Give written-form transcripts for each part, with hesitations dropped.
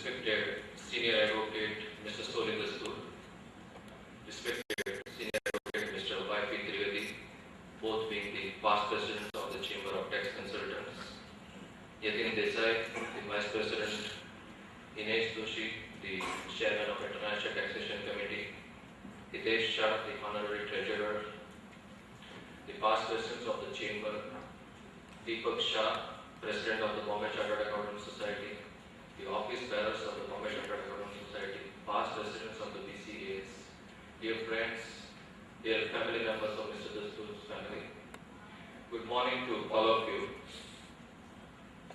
respected Senior Advocate Mr. Soli Dastur, respected Senior Advocate Mr. Y.P. Trivedi, both being the past presidents of the Chamber of Tax Consultants, Yatin Desai, the Vice President, Hinesh Doshi, the Chairman of International Taxation Committee, Hitesh Shah, the Honorary Treasurer, the past presidents of the Chamber, Deepak Shah, President of the Bombay Chartered Accountants Society, the office bearers of the Bombay Chartered Accountants Society, past presidents of the BCAs, dear friends, dear family members of Mr. Dastur's family. Good morning to all of you.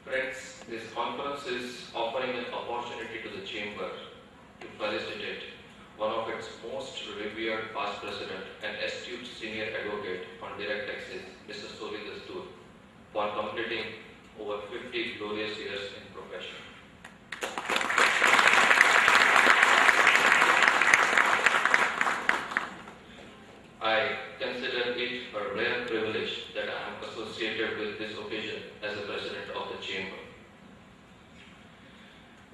Friends, this conference is offering an opportunity to the Chamber to felicitate one of its most revered past president and astute senior advocate on direct taxes, Mr. Soli Dastur, for completing over 50 glorious years in profession. I consider it a rare privilege that I am associated with this occasion as the President of the Chamber.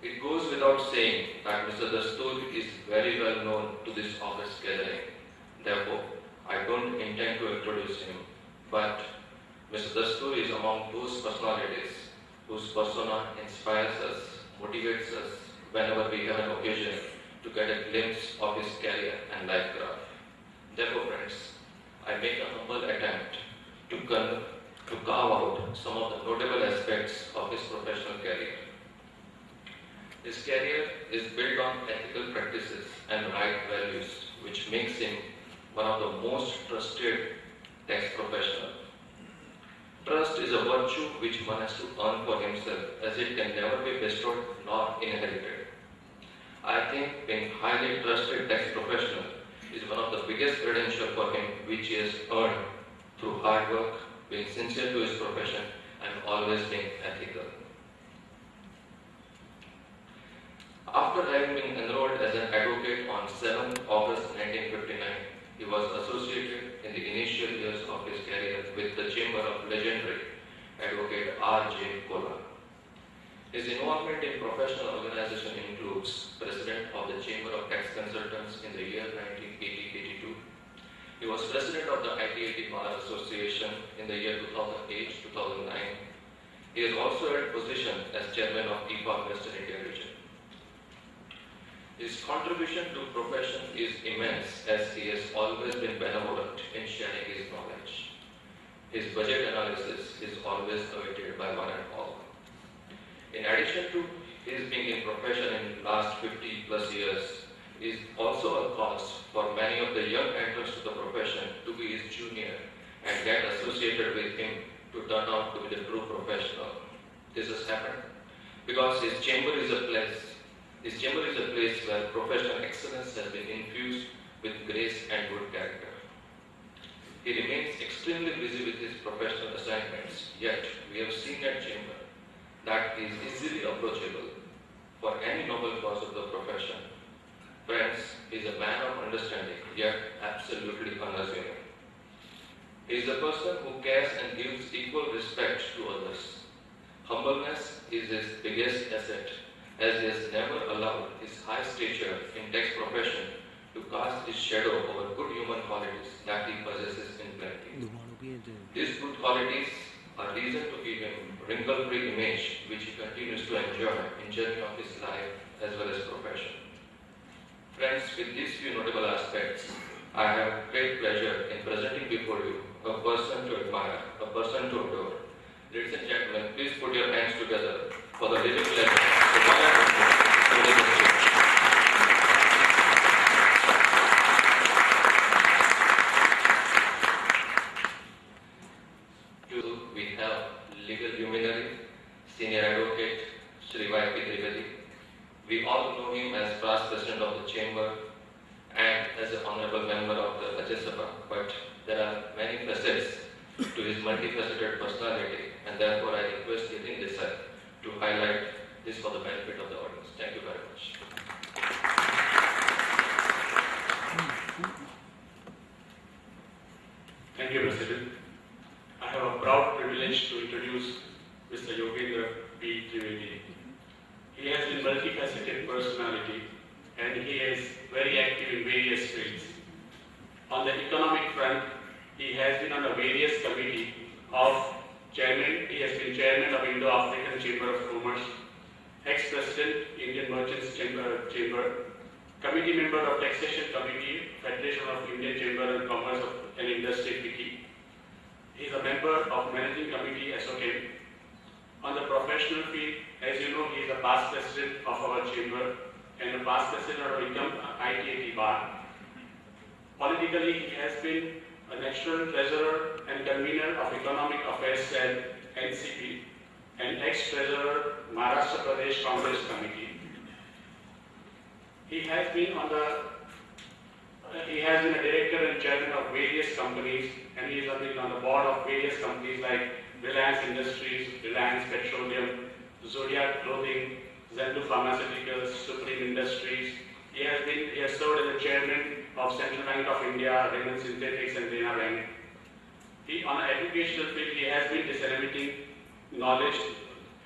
It goes without saying that Mr. Dastur is very well known to this august gathering. Therefore, I don't intend to introduce him, but Mr. Dastur is among those personalities whose persona inspires us, motivates us whenever we have an occasion to get a glimpse of his career and life graph. Therefore, friends, I make a humble attempt to carve out some of the notable aspects of his professional career. His career is built on ethical practices and right values, which makes him one of the most trusted tax professionals. Trust is a virtue which one has to earn for himself, as it can never be bestowed nor inherited. I think being highly trusted tax professional is one of the biggest credentials for him which he has earned through hard work, being sincere to his profession, and always being ethical. After having been enrolled as an advocate on 7 August 1959, he was associated in the initial years of his career with the Chamber of legendary Advocate R.J. Kola. His involvement in professional organization includes President of the Chamber of Tax Consultants in the year 1980-82. He was President of the IT/AT Bar Association in the year 2008-2009. He has also held position as Chairman of IPA Western India region. His contribution to profession is immense, as he has always been benevolent in sharing his knowledge. His budget analysis is always awaited by one and all. In addition to his being in profession in last 50 plus years, is also a cause for many of the young entrants to the profession to be his junior and get associated with him to turn out to be the true professional. This has happened because his chamber is a place where professional excellence has been infused with grace and good character. He remains extremely busy with his professional assignments, yet we have seen at chamber that he is easily approachable for any noble cause of the profession. Friends, he is a man of understanding, yet absolutely unassuming. He is a person who cares and gives equal respect to others. Humbleness is his biggest asset, as he has never allowed his high stature in tax profession to cast his shadow over good human qualities that he possesses in plenty. These good qualities are reason to give him wrinkle-free image which he continues to enjoy in journey of his life as well as profession. Friends, with these few notable aspects, I have great pleasure in presenting before you a person to admire, a person to adore. Ladies and gentlemen, please put your hands together for the living legend, the one and only Soli Dastur. We have legal luminary, senior advocate, Shri Y.P. Trivedi. We all know him as past president of the chamber and as an honorable member of the Rajya Sabha, but there are many facets to his multifaceted personality, and therefore I request Yatin Desai to highlight this for the benefit of the audience. Thank you very much. Thank you, President. I have a proud privilege to introduce Mr. Yogendra P. Trivedi. He has been multifaceted multifaceted personality, and he is very active in various fields. On the economic front, he has been on a various committee of chairman. He has been chairman of Indo-African Chamber of Commerce, ex-president Indian Merchants Chamber, committee member of Taxation Committee, Federation of Indian Chamber and Commerce and Industry FICCI. He is a member of Managing Committee SOCAM. On the professional field, as you know, he is a past president of our chamber and a past president of ITAT bar. Politically, he has been a national treasurer and convener of Economic Affairs Cell, NCP, and ex-treasurer Maharashtra Pradesh Congress Committee. He has been a director and chairman of various companies, and he has been on the board of various companies like Reliance Industries, Reliance Petroleum, Zodiac Clothing, Zendu Pharmaceuticals, Supreme Industries. He has served as the chairman of Central Bank of India, Raymond Synthetics, and Dena Bank. On an educational field, he has been disseminating knowledge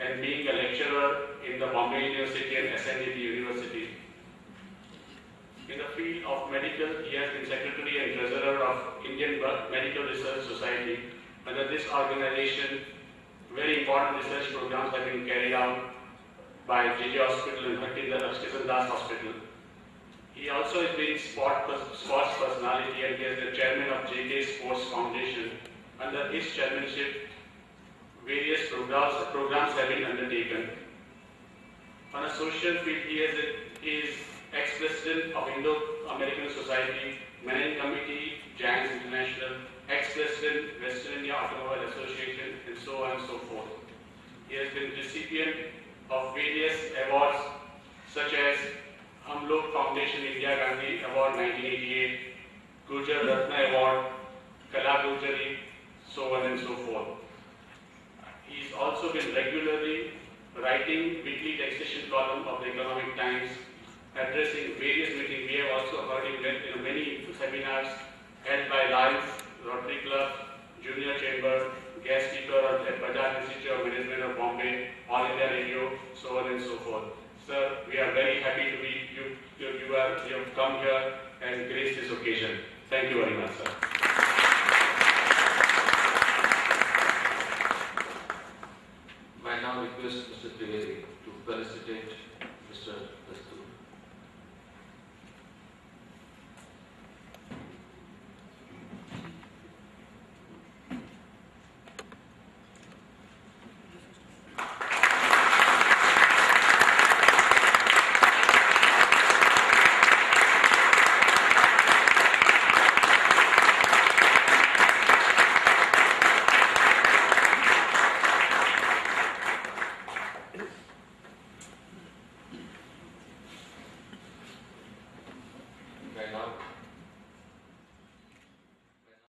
and being a lecturer in the Bombay University and SNDT University. In the field of medical, he has been secretary and treasurer of Indian Medical Research Society. Under this organization, very important research programs have been carried out by JJ Hospital and Harkiran Das Hospital. He also has been sports personality, and he is the chairman of JK Sports Foundation. Under his chairmanship, various programs have been undertaken. On a social field, he is ex-president of Indo-American Society, Managing Committee, JANS International, ex-president, Western India Automobile Association, and so on and so forth. He has been recipient of various awards such as Hamlok Foundation India Gandhi Award 1988, Gurjar Ratna Award, Kala Gurjari, so on and so forth. He's also been regularly writing weekly taxation column of the Economic Times, addressing various meetings. We have also heard him in many seminars held by Lions, Rotary Club, Junior Chamber, guest speaker at Bajaj Institute of Management of Bombay, All India Radio, so on and so forth. Sir, we are very happy to be you have come here and graced this occasion. Thank you very much, sir.